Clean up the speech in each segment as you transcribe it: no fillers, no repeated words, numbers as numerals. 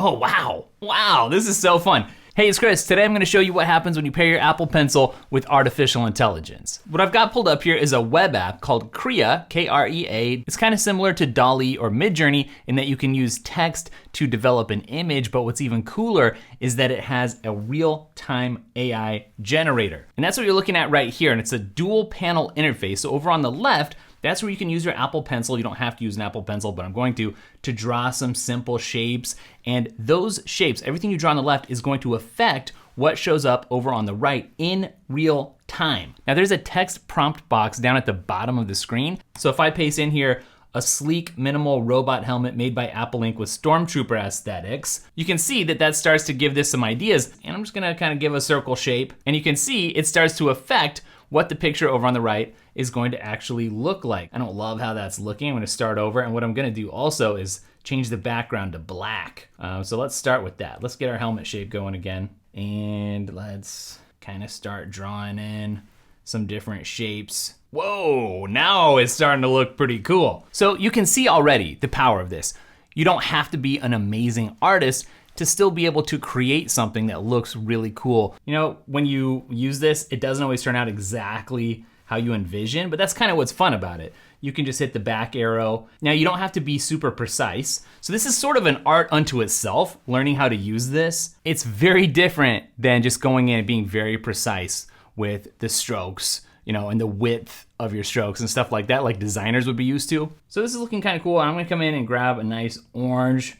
Oh, wow. Wow, this is so fun. Hey, it's Chris. Today I'm going to show you what happens when you pair your Apple Pencil with artificial intelligence. What I've got pulled up here is a web app called Krea, K-R-E-A. It's kind of similar to DALL-E or Midjourney in that you can use text to develop an image, but what's even cooler is that it has a real-time AI generator. And that's what you're looking at right here, and it's a dual panel interface. So over on the left, that's where you can use your Apple Pencil. You don't have to use an Apple Pencil, but I'm going to draw some simple shapes. And those shapes, everything you draw on the left is going to affect what shows up over on the right in real time. Now there's a text prompt box down at the bottom of the screen. So if I paste in here, a sleek, minimal robot helmet made by Apple Inc. with Stormtrooper aesthetics, you can see that that starts to give this some ideas. And I'm just gonna kind of give a circle shape. And you can see it starts to affect what the picture over on the right is going to actually look like. I don't love how that's looking. I'm gonna start over, and what I'm gonna do also is change the background to black. So let's start with that. Let's get our helmet shape going again. And let's kind of start drawing in some different shapes. Whoa, now it's starting to look pretty cool. So you can see already the power of this. You don't have to be an amazing artist to still be able to create something that looks really cool. You know, when you use this, it doesn't always turn out exactly how you envision, but that's kind of what's fun about it. You can just hit the back arrow. Now you don't have to be super precise. So this is sort of an art unto itself, learning how to use this. It's very different than just going in and being very precise with the strokes, you know, and the width of your strokes and stuff like that, like designers would be used to. So this is looking kind of cool. I'm gonna come in and grab a nice orange.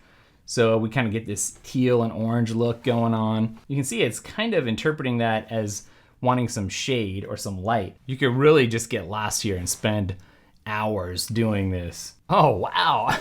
So we kind of get this teal and orange look going on. You can see it's kind of interpreting that as wanting some shade or some light. You could really just get lost here and spend hours doing this. Oh, wow.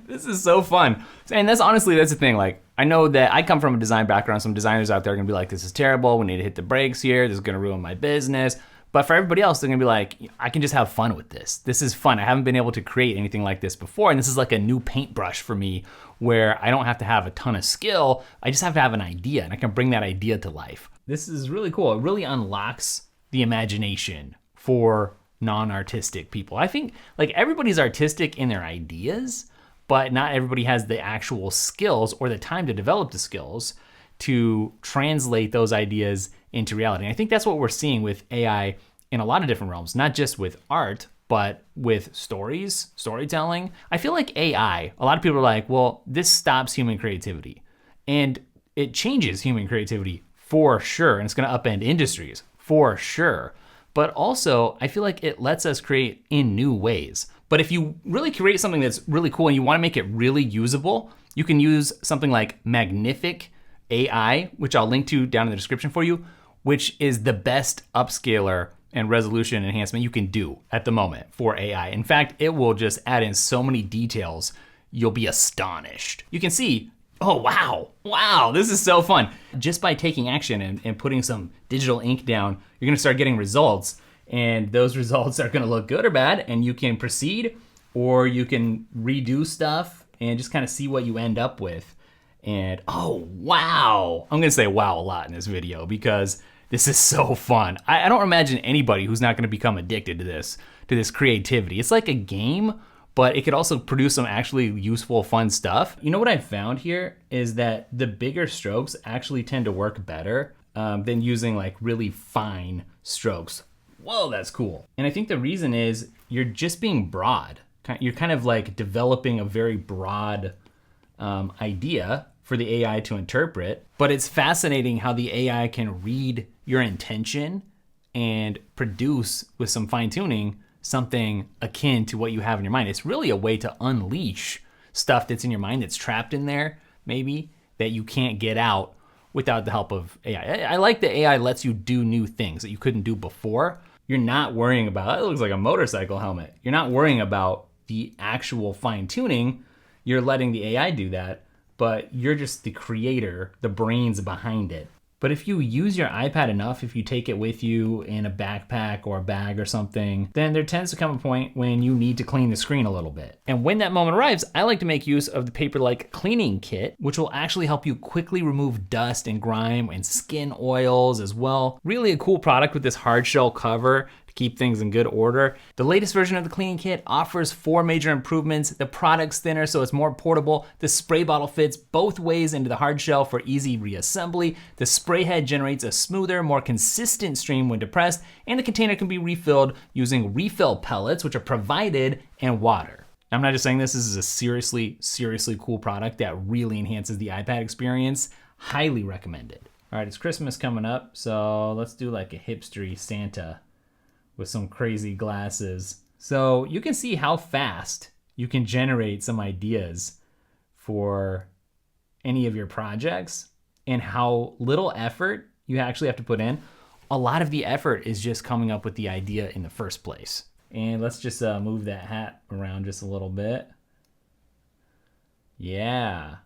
This is so fun. And that's the thing. Like, I know that I come from a design background. Some designers out there are gonna be like, this is terrible. We need to hit the brakes here. This is gonna ruin my business. But for everybody else, they're gonna be like, I can just have fun with this. This is fun. I haven't been able to create anything like this before. And this is like a new paintbrush for me where I don't have to have a ton of skill. I just have to have an idea and I can bring that idea to life. This is really cool. It really unlocks the imagination for non-artistic people. I think like everybody's artistic in their ideas, but not everybody has the actual skills or the time to develop the skills to translate those ideas into reality. And I think that's what we're seeing with AI in a lot of different realms, not just with art, but with storytelling. I feel like AI, a lot of people are like, well, this stops human creativity. And it changes human creativity for sure. And it's gonna upend industries for sure. But also, I feel like it lets us create in new ways. But if you really create something that's really cool and you wanna make it really usable, you can use something like Magnific AI, which I'll link to down in the description for you, which is the best upscaler and resolution enhancement you can do at the moment for AI. In fact, it will just add in so many details, you'll be astonished. You can see, oh wow, this is so fun. Just by taking action and putting some digital ink down, you're gonna start getting results, and those results are gonna look good or bad, and you can proceed, or you can redo stuff and just kind of see what you end up with. And oh, wow. I'm gonna say wow a lot in this video because this is so fun. I don't imagine anybody who's not gonna become addicted to this creativity. It's like a game, but it could also produce some actually useful, fun stuff. You know what I've found here is that the bigger strokes actually tend to work better than using like really fine strokes. Whoa, that's cool. And I think the reason is you're just being broad. You're kind of like developing a very broad idea for the AI to interpret, but it's fascinating how the AI can read your intention and produce with some fine tuning something akin to what you have in your mind. It's really a way to unleash stuff that's in your mind that's trapped in there, maybe, that you can't get out without the help of AI. I like that AI lets you do new things that you couldn't do before. You're not worrying about, it looks like a motorcycle helmet. You're not worrying about the actual fine tuning. You're letting the AI do that, but you're just the creator, the brains behind it. But if you use your iPad enough, if you take it with you in a backpack or a bag or something, then there tends to come a point when you need to clean the screen a little bit. And when that moment arrives, I like to make use of the Paperlike cleaning kit, which will actually help you quickly remove dust and grime and skin oils as well. Really a cool product with this hard shell cover to keep things in good order. The latest version of the cleaning kit offers 4 major improvements. The product's thinner, so it's more portable. The spray bottle fits both ways into the hard shell for easy reassembly. The spray head generates a smoother, more consistent stream when depressed, and the container can be refilled using refill pellets, which are provided, and water. I'm not just saying this is a seriously, seriously cool product that really enhances the iPad experience. Highly recommended. All right, it's Christmas coming up, so let's do like a hipstery Santa with some crazy glasses. So you can see how fast you can generate some ideas for any of your projects and how little effort you actually have to put in. A lot of the effort is just coming up with the idea in the first place. And let's just move that hat around just a little bit. Yeah.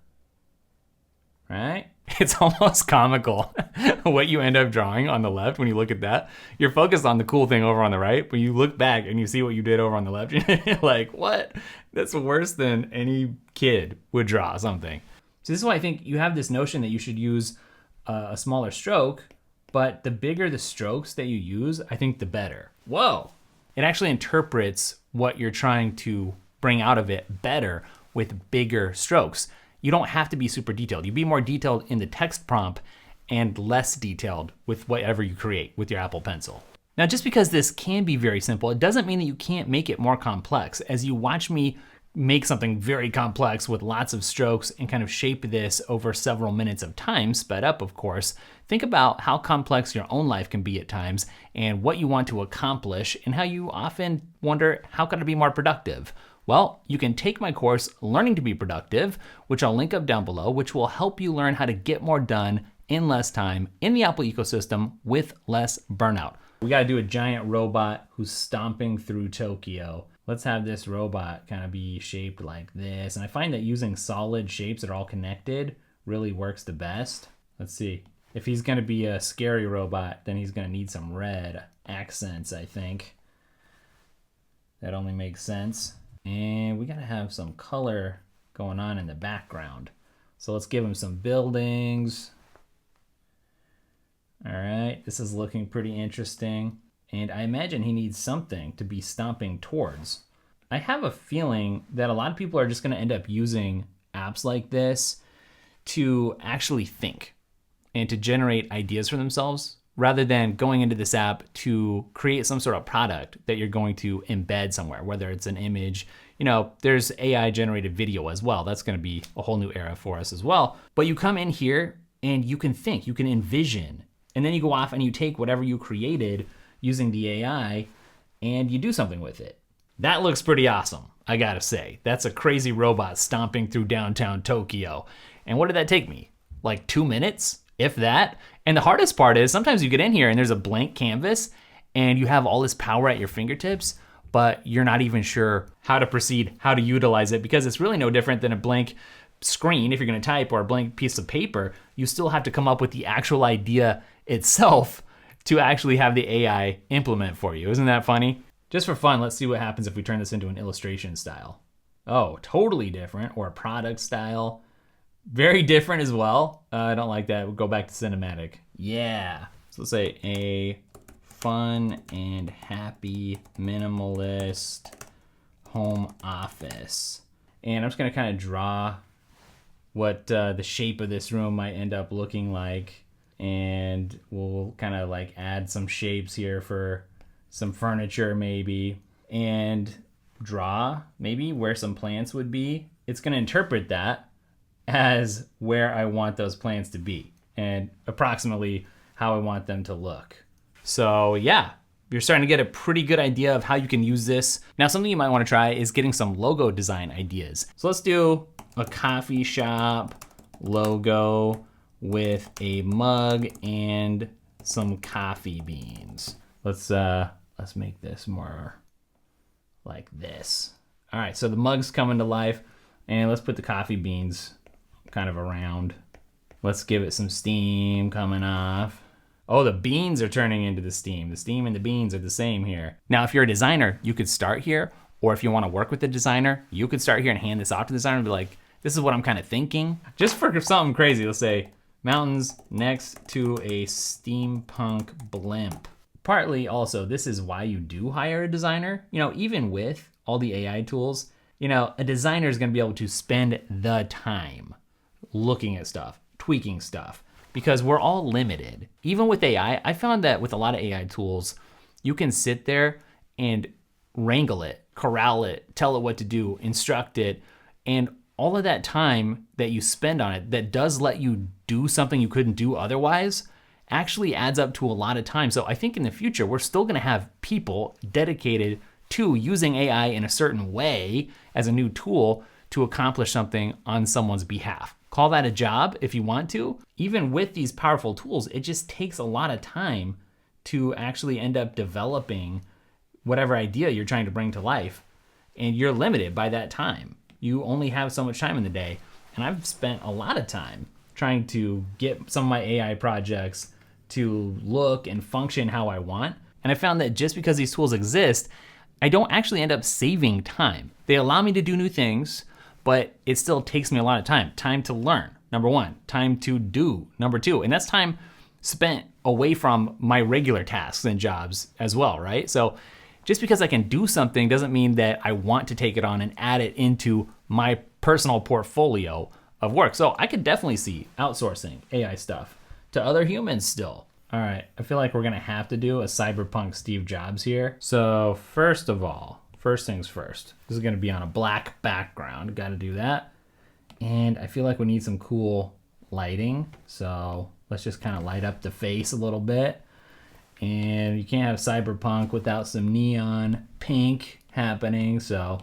Right? It's almost comical what you end up drawing on the left when you look at that. You're focused on the cool thing over on the right, but you look back and you see what you did over on the left. You're like, what? That's worse than any kid would draw something. So this is why I think you have this notion that you should use a smaller stroke, but the bigger the strokes that you use, I think the better. Whoa. It actually interprets what you're trying to bring out of it better with bigger strokes. You don't have to be super detailed. You be more detailed in the text prompt and less detailed with whatever you create with your Apple Pencil. Now, just because this can be very simple, it doesn't mean that you can't make it more complex. As you watch me make something very complex with lots of strokes and kind of shape this over several minutes of time, sped up of course, think about how complex your own life can be at times and what you want to accomplish and how you often wonder, how can I be more productive? Well, you can take my course, Learning to Be Productive, which I'll link up down below, which will help you learn how to get more done in less time in the Apple ecosystem with less burnout. We gotta do a giant robot who's stomping through Tokyo. Let's have this robot kind of be shaped like this. And I find that using solid shapes that are all connected really works the best. Let's see. If he's gonna be a scary robot, then he's gonna need some red accents, I think. That only makes sense. And we gotta have some color going on in the background. So let's give him some buildings. All right, this is looking pretty interesting. And I imagine he needs something to be stomping towards. I have a feeling that a lot of people are just gonna end up using apps like this to actually think and to generate ideas for themselves, rather than going into this app to create some sort of product that you're going to embed somewhere, whether it's an image. You know, there's AI generated video as well. That's gonna be a whole new era for us as well. But you come in here and you can think, you can envision, and then you go off and you take whatever you created using the AI and you do something with it. That looks pretty awesome, I gotta say. That's a crazy robot stomping through downtown Tokyo. And what did that take me? Like 2 minutes, if that? And the hardest part is sometimes you get in here and there's a blank canvas and you have all this power at your fingertips, but you're not even sure how to proceed, how to utilize it, because it's really no different than a blank screen if you're gonna type, or a blank piece of paper. You still have to come up with the actual idea itself to actually have the AI implement for you. Isn't that funny? Just for fun, let's see what happens if we turn this into an illustration style. Oh, totally different, or a product style. Very different as well. I don't like that. We'll go back to cinematic. Yeah. So let's say a fun and happy minimalist home office. And I'm just gonna kind of draw what the shape of this room might end up looking like. And we'll kind of like add some shapes here for some furniture maybe, and draw maybe where some plants would be. It's gonna interpret that as where I want those plants to be and approximately how I want them to look. So yeah, you're starting to get a pretty good idea of how you can use this. Now, something you might want to try is getting some logo design ideas. So let's do a coffee shop logo with a mug and some coffee beans. Let's make this more like this. All right, so the mug's coming to life, and let's put the coffee beans kind of around. Let's give it some steam coming off. Oh, the beans are turning into the steam. The steam and the beans are the same here. Now, if you're a designer, you could start here, or if you want to work with the designer, you could start here and hand this off to the designer and be like, this is what I'm kind of thinking. Just for something crazy, let's say mountains next to a steampunk blimp. partly also, this is why you do hire a designer. You know, even with all the AI tools, you know, a designer is gonna be able to spend the time looking at stuff, tweaking stuff, because we're all limited. Even with AI, I found that with a lot of AI tools, you can sit there and wrangle it, corral it, tell it what to do, instruct it, and all of that time that you spend on it that does let you do something you couldn't do otherwise actually adds up to a lot of time. So I think in the future, we're still gonna have people dedicated to using AI in a certain way as a new tool to accomplish something on someone's behalf. Call that a job if you want to. Even with these powerful tools, it just takes a lot of time to actually end up developing whatever idea you're trying to bring to life. And you're limited by that time. You only have so much time in the day. And I've spent a lot of time trying to get some of my AI projects to look and function how I want. And I found that just because these tools exist, I don't actually end up saving time. They allow me to do new things, but it still takes me a lot of time. Time to learn, number one. Time to do, number two. And that's time spent away from my regular tasks and jobs as well, right? So just because I can do something doesn't mean that I want to take it on and add it into my personal portfolio of work. So I could definitely see outsourcing AI stuff to other humans still. All right, I feel like we're gonna have to do a cyberpunk Steve Jobs here. So first of all, first things first, this is gonna be on a black background, gotta do that. And I feel like we need some cool lighting. So let's just kind of light up the face a little bit. And you can't have cyberpunk without some neon pink happening. So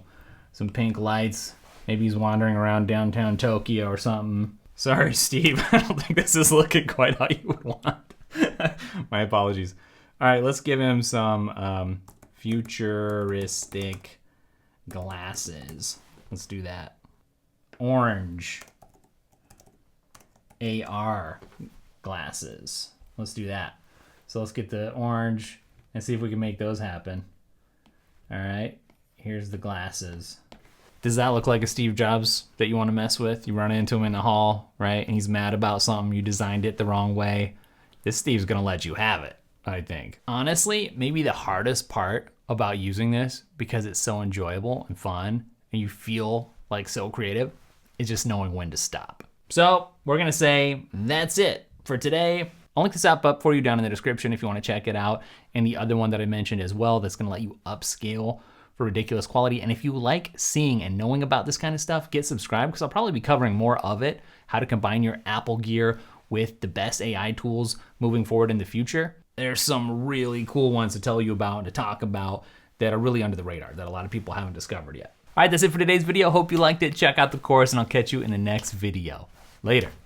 some pink lights. Maybe he's wandering around downtown Tokyo or something. Sorry, Steve. I don't think this is looking quite how you would want. My apologies. All right, let's give him some futuristic glasses. Let's do that. Orange AR glasses. Let's do that. So let's get the orange and see if we can make those happen. All right, here's the glasses. Does that look like a Steve Jobs that you want to mess with? You run into him in the hall, right? And he's mad about something. You designed it the wrong way. This Steve's gonna let you have it, I think. Honestly, maybe the hardest part about using this, because it's so enjoyable and fun and you feel like so creative, is just knowing when to stop. So we're gonna say that's it for today. I'll link this app up for you down in the description if you want to check it out. And the other one that I mentioned as well that's gonna let you upscale for ridiculous quality. And if you like seeing and knowing about this kind of stuff, get subscribed, because I'll probably be covering more of it, how to combine your Apple gear with the best AI tools moving forward in the future. There's some really cool ones to tell you about and to talk about that are really under the radar that a lot of people haven't discovered yet. All right, that's it for today's video. Hope you liked it. Check out the course and I'll catch you in the next video. Later.